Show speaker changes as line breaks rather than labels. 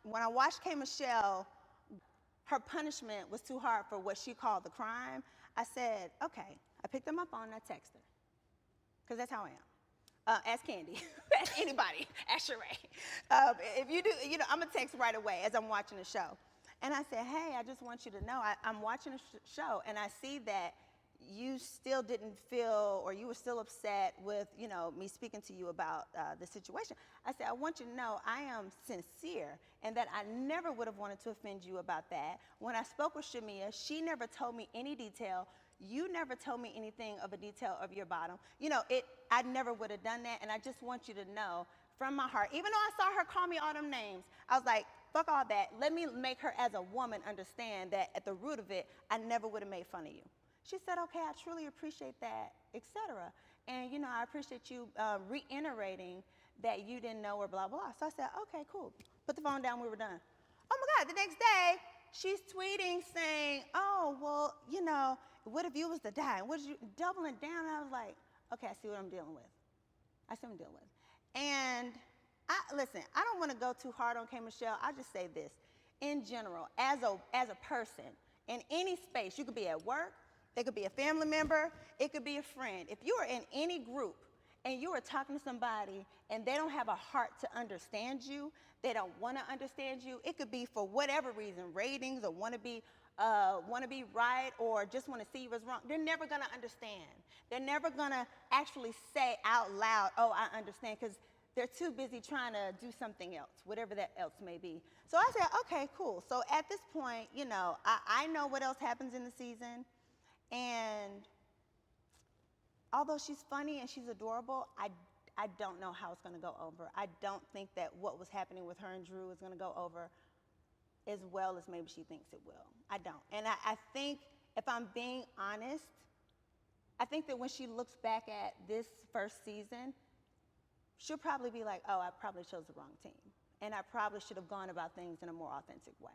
when I watched K. Michelle, her punishment was too hard for what she called the crime. I said, okay. I picked them up on, I texted her, because that's how I am. Ask Candy, ask anybody, ask Sheree. If you do, I'm gonna text right away as I'm watching the show. And I said, hey, I just want you to know, I'm watching a show and I see that you still didn't feel, or you were still upset with, me speaking to you about the situation. I said, I want you to know I am sincere and that I never would have wanted to offend you about that. When I spoke with Shamia, she never told me any detail. You never told me anything of a detail of your bottom. I never would have done that, and I just want you to know from my heart, even though I saw her call me all them names, I was like, fuck all that. Let me make her as a woman understand that at the root of it, I never would have made fun of you. She said, okay, I truly appreciate that, etc. And, I appreciate you reiterating that you didn't know or blah, blah. So I said, okay, cool. Put the phone down, we were done. Oh my God, the next day, she's tweeting saying, oh, well, what if you was to die? And what is you doubling down? And I was like, okay, I see what I'm dealing with. I see what I'm dealing with. And listen, I don't want to go too hard on K. Michelle. I'll just say this. In general, as a person, in any space, you could be at work, it could be a family member, it could be a friend. If you are in any group and you are talking to somebody and they don't have a heart to understand you, they don't want to understand you, it could be for whatever reason, ratings, or want to be right, or just want to see you as wrong, they're never going to understand. They're never going to actually say out loud, oh, I understand, because they're too busy trying to do something else, whatever that else may be. So I said, okay, cool. So at this point, I know what else happens in the season. And although she's funny and she's adorable, I don't know how it's going to go over. I don't think that what was happening with her and Drew is going to go over as well as maybe she thinks it will. I don't. And I think, if I'm being honest, I think that when she looks back at this first season, she'll probably be like, oh, I probably chose the wrong team. And I probably should have gone about things in a more authentic way.